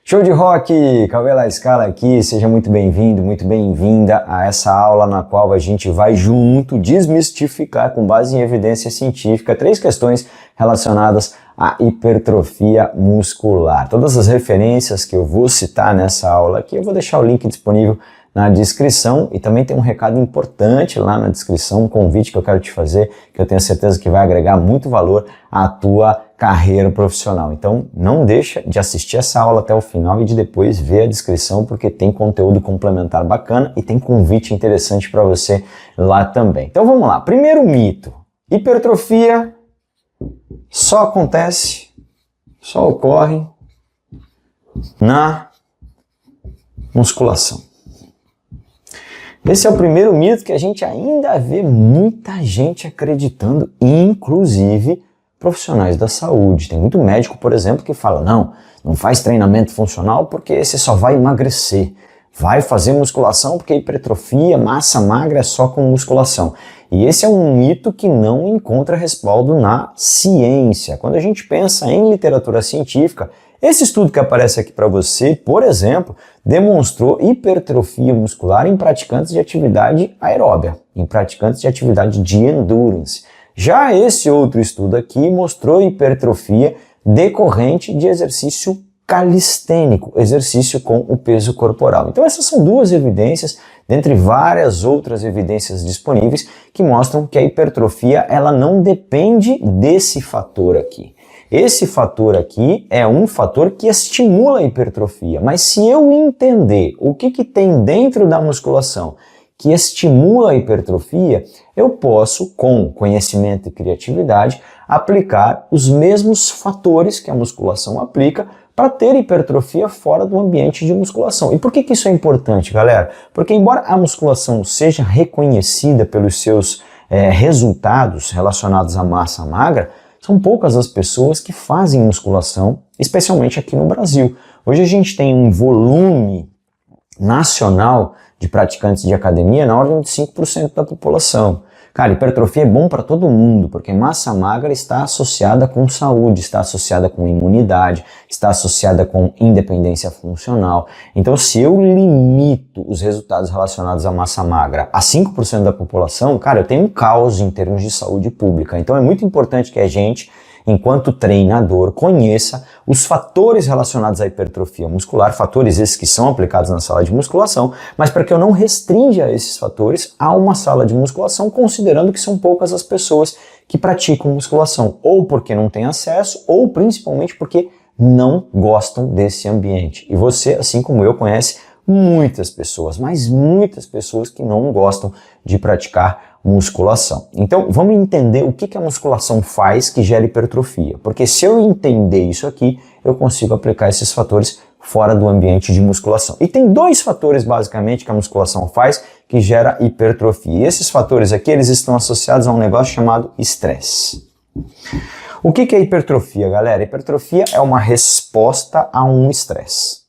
Show de rock! Cauê La Scala aqui, seja muito bem-vindo, muito bem-vinda a essa aula na qual a gente vai junto desmistificar, com base em evidência científica, 3 questões relacionadas à hipertrofia muscular. Todas as referências que eu vou citar nessa aula aqui, eu vou deixar o link disponível na descrição e também tem um recado importante lá na descrição, um convite que eu quero te fazer, que eu tenho certeza que vai agregar muito valor à tua carreira profissional. Então não deixa de assistir essa aula até o final e de depois ver a descrição, porque tem conteúdo complementar bacana e tem convite interessante para você lá também. Então vamos lá, primeiro mito: hipertrofia só acontece, só ocorre na musculação. Esse é o primeiro mito que a gente ainda vê muita gente acreditando, inclusive profissionais da saúde. Tem muito médico, por exemplo, que fala: não faz treinamento funcional porque você só vai emagrecer. Vai fazer musculação porque hipertrofia, massa magra é só com musculação. E esse é um mito que não encontra respaldo na ciência. Quando a gente pensa em literatura científica, esse estudo que aparece aqui para você, por exemplo, demonstrou hipertrofia muscular em praticantes de atividade aeróbia, em praticantes de atividade de endurance. Já esse outro estudo aqui mostrou hipertrofia decorrente de exercício calistênico, exercício com o peso corporal. Então essas são 2 evidências, dentre várias outras evidências disponíveis, que mostram que a hipertrofia ela não depende desse fator aqui. Esse fator aqui é um fator que estimula a hipertrofia, mas se eu entender o que tem dentro da musculação que estimula a hipertrofia, eu posso, com conhecimento e criatividade, aplicar os mesmos fatores que a musculação aplica para ter hipertrofia fora do ambiente de musculação. E por que isso é importante, galera? Porque embora a musculação seja reconhecida pelos seus resultados relacionados à massa magra, são poucas as pessoas que fazem musculação, especialmente aqui no Brasil. Hoje a gente tem um volume nacional de praticantes de academia na ordem de 5% da população. Cara, hipertrofia é bom para todo mundo, porque massa magra está associada com saúde, está associada com imunidade, está associada com independência funcional. Então, se eu limito os resultados relacionados à massa magra a 5% da população, cara, eu tenho um caos em termos de saúde pública. Então, é muito importante que a gente, enquanto treinador, conheça os fatores relacionados à hipertrofia muscular, fatores esses que são aplicados na sala de musculação, mas para que eu não restrinja esses fatores a uma sala de musculação, considerando que são poucas as pessoas que praticam musculação, ou porque não têm acesso, ou principalmente porque não gostam desse ambiente. E você, assim como eu, conhece muitas pessoas, mas muitas pessoas que não gostam de praticar musculação. Então, vamos entender o que a musculação faz que gera hipertrofia. Porque se eu entender isso aqui, eu consigo aplicar esses fatores fora do ambiente de musculação. E tem 2 fatores, basicamente, que a musculação faz que gera hipertrofia. E esses fatores aqui, eles estão associados a um negócio chamado estresse. O que é hipertrofia, galera? Hipertrofia é uma resposta a um estresse.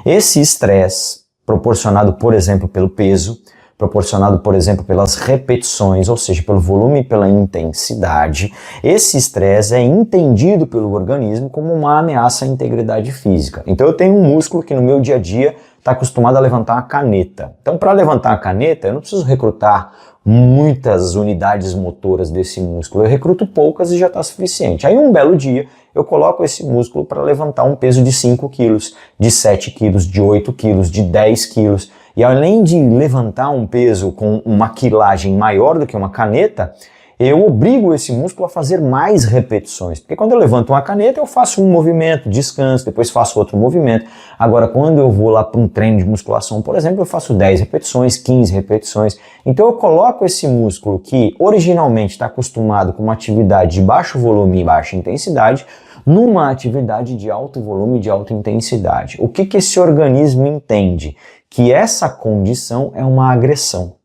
Esse estresse, proporcionado, por exemplo, pelo peso, proporcionado, por exemplo, pelas repetições, ou seja, pelo volume e pela intensidade, esse estresse é entendido pelo organismo como uma ameaça à integridade física. Então eu tenho um músculo que no meu dia a dia está acostumado a levantar uma caneta. Então, para levantar a caneta, eu não preciso recrutar muitas unidades motoras desse músculo, eu recruto poucas e já está suficiente. Aí um belo dia eu coloco esse músculo para levantar um peso de 5 quilos, de 7 quilos, de 8 quilos, de 10 quilos. E além de levantar um peso com uma quilagem maior do que uma caneta, eu obrigo esse músculo a fazer mais repetições. Porque quando eu levanto uma caneta, eu faço um movimento, descanso, depois faço outro movimento. Agora, quando eu vou lá para um treino de musculação, por exemplo, eu faço 10 repetições, 15 repetições. Então eu coloco esse músculo que originalmente está acostumado com uma atividade de baixo volume e baixa intensidade, numa atividade de alto volume e de alta intensidade. O que esse organismo entende? Que essa condição é uma agressão.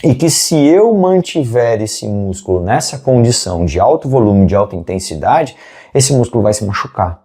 E que se eu mantiver esse músculo nessa condição de alto volume, de alta intensidade, esse músculo vai se machucar.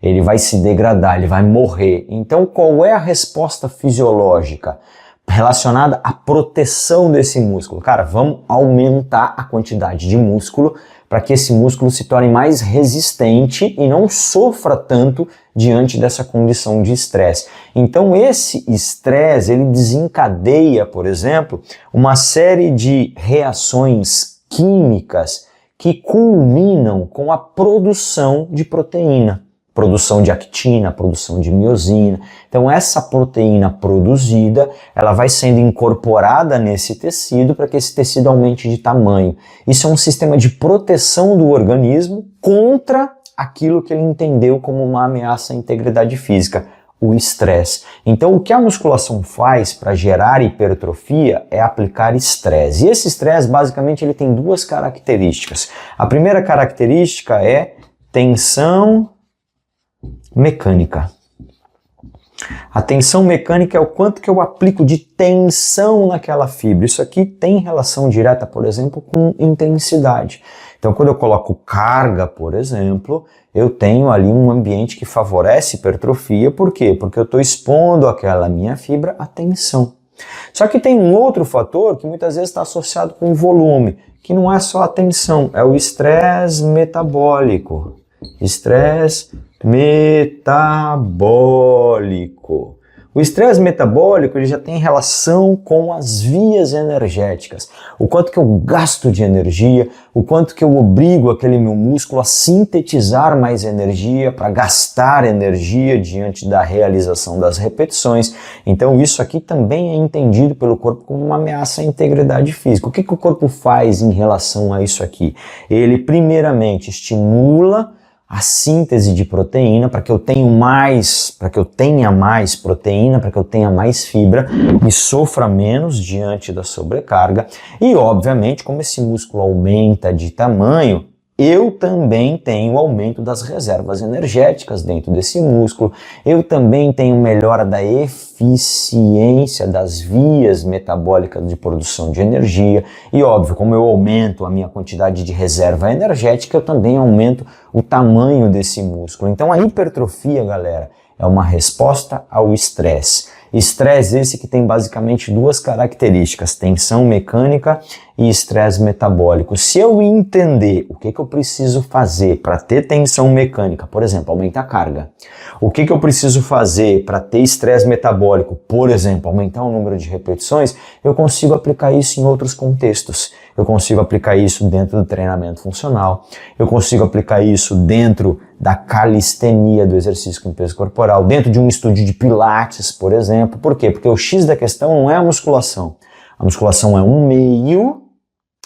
Ele vai se degradar, ele vai morrer. Então, qual é a resposta fisiológica? relacionada à proteção desse músculo. Cara, vamos aumentar a quantidade de músculo para que esse músculo se torne mais resistente e não sofra tanto diante dessa condição de estresse. Então esse estresse, ele desencadeia, por exemplo, uma série de reações químicas que culminam com a produção de proteína. Produção de actina, produção de miosina. Então essa proteína produzida, ela vai sendo incorporada nesse tecido para que esse tecido aumente de tamanho. Isso é um sistema de proteção do organismo contra aquilo que ele entendeu como uma ameaça à integridade física, o estresse. Então o que a musculação faz para gerar hipertrofia é aplicar estresse. E esse estresse, basicamente, ele tem duas características. A primeira característica é tensão mecânica. A tensão mecânica é o quanto que eu aplico de tensão naquela fibra. Isso aqui tem relação direta, por exemplo, com intensidade. Então, quando eu coloco carga, por exemplo, eu tenho ali um ambiente que favorece hipertrofia. Por quê? Porque eu estou expondo aquela minha fibra à tensão. Só que tem um outro fator que muitas vezes está associado com o volume, que não é só a tensão, é o estresse metabólico. Estresse metabólico. O estresse metabólico, ele já tem relação com as vias energéticas. O quanto que eu gasto de energia, o quanto que eu obrigo aquele meu músculo a sintetizar mais energia para gastar energia diante da realização das repetições. Então isso aqui também é entendido pelo corpo como uma ameaça à integridade física. O que que o corpo faz em relação a isso aqui? Ele primeiramente estimula a síntese de proteína para que eu tenha mais proteína, para que eu tenha mais fibra e sofra menos diante da sobrecarga. E obviamente, como esse músculo aumenta de tamanho, eu também tenho aumento das reservas energéticas dentro desse músculo, eu também tenho melhora da eficiência das vias metabólicas de produção de energia e, óbvio, como eu aumento a minha quantidade de reserva energética, eu também aumento o tamanho desse músculo. Então a hipertrofia, galera, é uma resposta ao estresse. Estresse esse que tem basicamente duas características, tensão mecânica e estresse metabólico. Se eu entender o que eu preciso fazer para ter tensão mecânica, por exemplo, aumentar a carga, o que eu preciso fazer para ter estresse metabólico, por exemplo, aumentar o número de repetições, eu consigo aplicar isso em outros contextos. Eu consigo aplicar isso dentro do treinamento funcional, eu consigo aplicar isso dentro da calistenia, do exercício com peso corporal, dentro de um estúdio de pilates, por exemplo. Por quê? Porque o X da questão não é a musculação. A musculação é um meio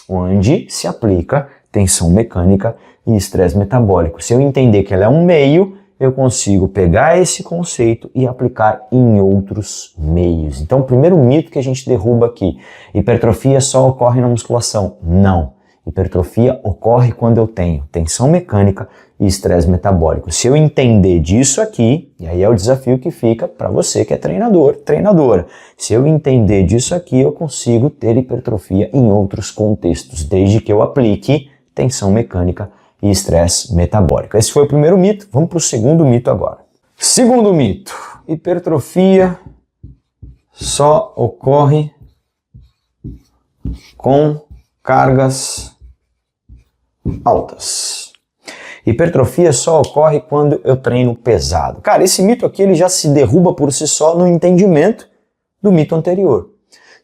onde se aplica tensão mecânica e estresse metabólico. Se eu entender que ela é um meio, eu consigo pegar esse conceito e aplicar em outros meios. Então, o primeiro mito que a gente derruba aqui, hipertrofia só ocorre na musculação. Não. Hipertrofia ocorre quando eu tenho tensão mecânica e estresse metabólico. Se eu entender disso aqui, e aí é o desafio que fica para você que é treinador, treinadora. Se eu entender disso aqui, eu consigo ter hipertrofia em outros contextos, desde que eu aplique tensão mecânica e estresse metabólico. Esse foi o primeiro mito. Vamos para o segundo mito agora. Segundo mito, hipertrofia só ocorre com cargas altas. Hipertrofia só ocorre quando eu treino pesado. Cara, esse mito aqui ele já se derruba por si só no entendimento do mito anterior.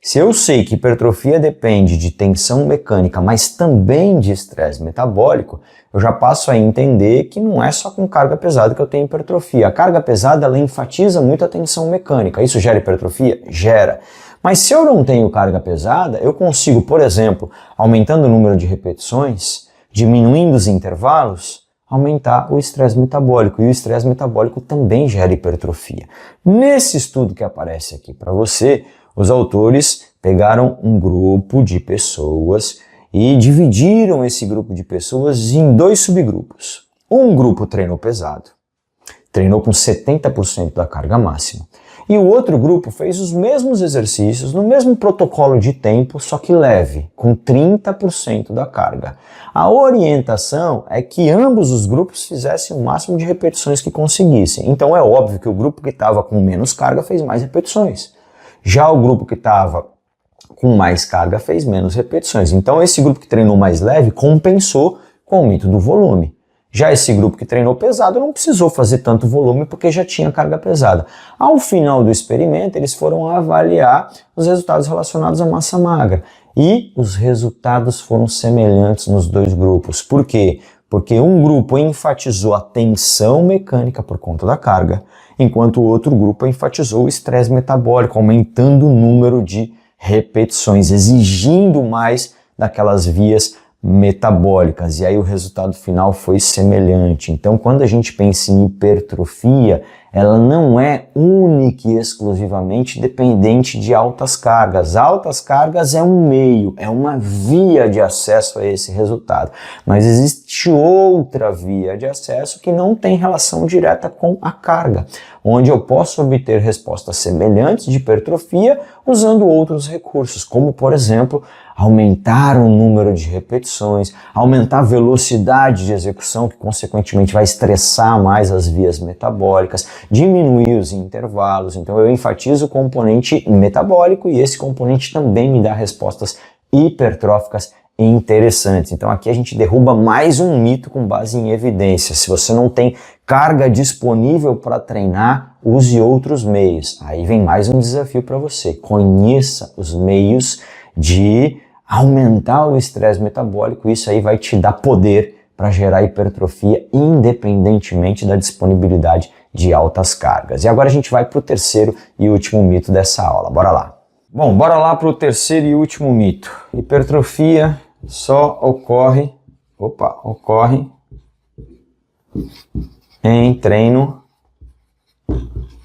Se eu sei que hipertrofia depende de tensão mecânica, mas também de estresse metabólico, eu já passo a entender que não é só com carga pesada que eu tenho hipertrofia. A carga pesada ela enfatiza muito a tensão mecânica. Isso gera hipertrofia? Gera. Mas se eu não tenho carga pesada, eu consigo, por exemplo, aumentando o número de repetições, diminuindo os intervalos, aumentar o estresse metabólico. E o estresse metabólico também gera hipertrofia. Nesse estudo que aparece aqui para você, os autores pegaram um grupo de pessoas e dividiram esse grupo de pessoas em dois subgrupos. Um grupo treinou pesado, treinou com 70% da carga máxima. E o outro grupo fez os mesmos exercícios, no mesmo protocolo de tempo, só que leve, com 30% da carga. A orientação é que ambos os grupos fizessem o máximo de repetições que conseguissem. Então é óbvio que o grupo que estava com menos carga fez mais repetições. Já o grupo que estava com mais carga fez menos repetições. Então esse grupo que treinou mais leve compensou com o aumento do volume. Já esse grupo que treinou pesado não precisou fazer tanto volume porque já tinha carga pesada. Ao final do experimento, eles foram avaliar os resultados relacionados à massa magra. E os resultados foram semelhantes nos dois grupos. Por quê? Porque um grupo enfatizou a tensão mecânica por conta da carga, enquanto o outro grupo enfatizou o estresse metabólico, aumentando o número de repetições, exigindo mais daquelas vias metabólicas, e aí o resultado final foi semelhante. Então, quando a gente pensa em hipertrofia, ela não é única e exclusivamente dependente de altas cargas. Altas cargas é um meio, é uma via de acesso a esse resultado, mas existe outra via de acesso que não tem relação direta com a carga, onde eu posso obter respostas semelhantes de hipertrofia usando outros recursos, como, por exemplo, aumentar o número de repetições, aumentar a velocidade de execução, que consequentemente vai estressar mais as vias metabólicas, diminuir os intervalos. Então eu enfatizo o componente metabólico e esse componente também me dá respostas hipertróficas interessantes. Então aqui a gente derruba mais um mito com base em evidência. Se você não tem carga disponível para treinar, use outros meios. Aí vem mais um desafio para você. Conheça os meios de aumentar o estresse metabólico. Isso aí vai te dar poder para gerar hipertrofia independentemente da disponibilidade de altas cargas. E agora a gente vai para o terceiro e último mito dessa aula. Bora lá. Bom, bora lá para o terceiro e último mito. Hipertrofia só ocorre em treino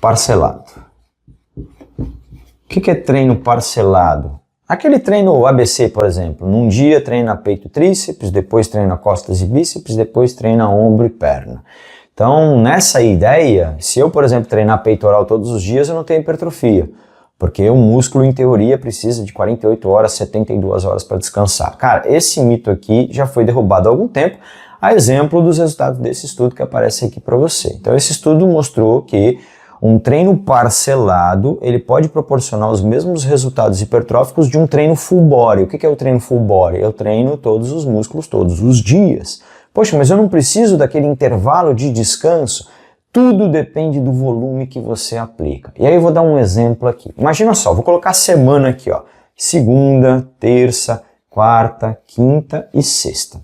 parcelado. O que é treino parcelado? Aquele treino ABC, por exemplo, num dia treina peito e tríceps, depois treina costas e bíceps, depois treina ombro e perna. Então, nessa ideia, se eu, por exemplo, treinar peitoral todos os dias, eu não tenho hipertrofia, porque o músculo, em teoria, precisa de 48 horas, 72 horas para descansar. Cara, esse mito aqui já foi derrubado há algum tempo, a exemplo dos resultados desse estudo que aparece aqui para você. Então, esse estudo mostrou que um treino parcelado, ele pode proporcionar os mesmos resultados hipertróficos de um treino full body. O que é o treino full body? Eu treino todos os músculos todos os dias. Poxa, mas eu não preciso daquele intervalo de descanso? Tudo depende do volume que você aplica. E aí eu vou dar um exemplo aqui. Imagina só, vou colocar a semana aqui, ó. Segunda, terça, quarta, quinta e sexta.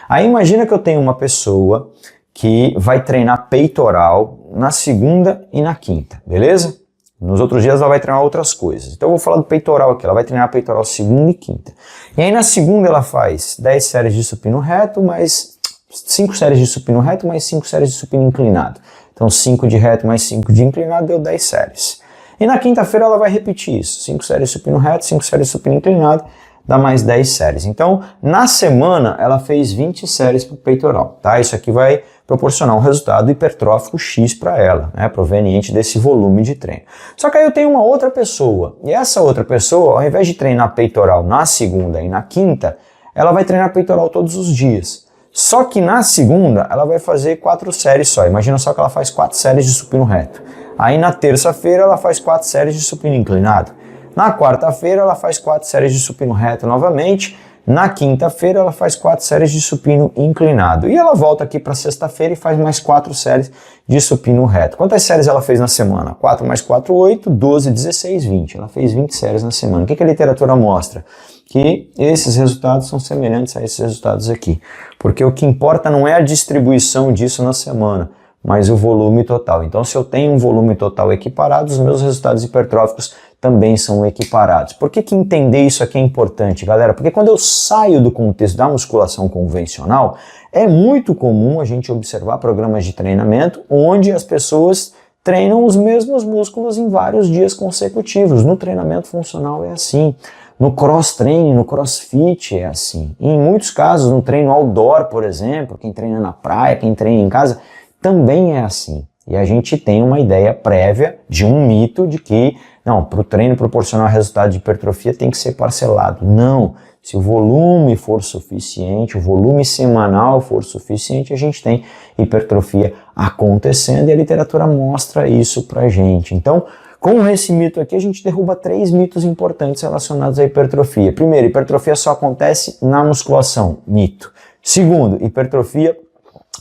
Aí imagina que eu tenho uma pessoa que vai treinar peitoral na segunda e na quinta, beleza? Nos outros dias ela vai treinar outras coisas. Então eu vou falar do peitoral aqui, ela vai treinar peitoral segunda e quinta. E aí na segunda ela faz 10 séries de supino reto, mais 5 séries de supino reto, mais 5 séries de supino inclinado. Então 5 de reto mais 5 de inclinado deu 10 séries. E na quinta-feira ela vai repetir isso, 5 séries de supino reto, 5 séries de supino inclinado, dá mais 10 séries. Então, na semana, ela fez 20 séries para o peitoral, tá? Isso aqui vai proporcionar um resultado hipertrófico X para ela, né? Proveniente desse volume de treino. Só que aí eu tenho uma outra pessoa, e essa outra pessoa, ao invés de treinar peitoral na segunda e na quinta, ela vai treinar peitoral todos os dias. Só que na segunda, ela vai fazer 4 séries só. Imagina só que ela faz 4 séries de supino reto. Aí na terça-feira, ela faz 4 séries de supino inclinado. Na quarta-feira ela faz 4 séries de supino reto novamente, na quinta-feira ela faz 4 séries de supino inclinado. E ela volta aqui para sexta-feira e faz mais 4 séries de supino reto. Quantas séries ela fez na semana? 4 mais 4, 8, 12, 16, 20. Ela fez 20 séries na semana. O que a literatura mostra? Que esses resultados são semelhantes a esses resultados aqui. Porque o que importa não é a distribuição disso na semana, mas o volume total. Então, se eu tenho um volume total equiparado, os meus resultados hipertróficos também são equiparados. Por que entender isso aqui é importante, galera? Porque quando eu saio do contexto da musculação convencional, é muito comum a gente observar programas de treinamento onde as pessoas treinam os mesmos músculos em vários dias consecutivos. No treinamento funcional é assim. No cross-training, no crossfit é assim. E em muitos casos, no treino outdoor, por exemplo, quem treina na praia, quem treina em casa, também é assim. E a gente tem uma ideia prévia de um mito de que, não, para o treino proporcionar resultado de hipertrofia tem que ser parcelado. Não, se o volume for suficiente, o volume semanal for suficiente, a gente tem hipertrofia acontecendo e a literatura mostra isso pra gente. Então, Com esse mito aqui, a gente derruba 3 mitos importantes relacionados à hipertrofia. Primeiro, hipertrofia só acontece na musculação, mito. Segundo, hipertrofia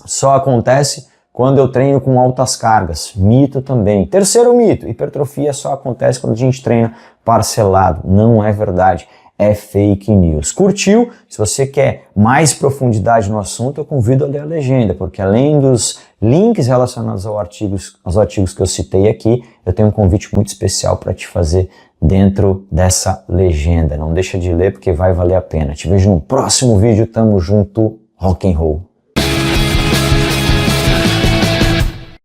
só acontece quando eu treino com altas cargas, mito também. Terceiro mito, hipertrofia só acontece quando a gente treina parcelado, não é verdade, é fake news. Curtiu? Se você quer mais profundidade no assunto, eu convido a ler a legenda, porque além dos links relacionados aos artigos que eu citei aqui, eu tenho um convite muito especial para te fazer dentro dessa legenda. Não deixa de ler porque vai valer a pena. Te vejo no próximo vídeo, tamo junto, rock and roll.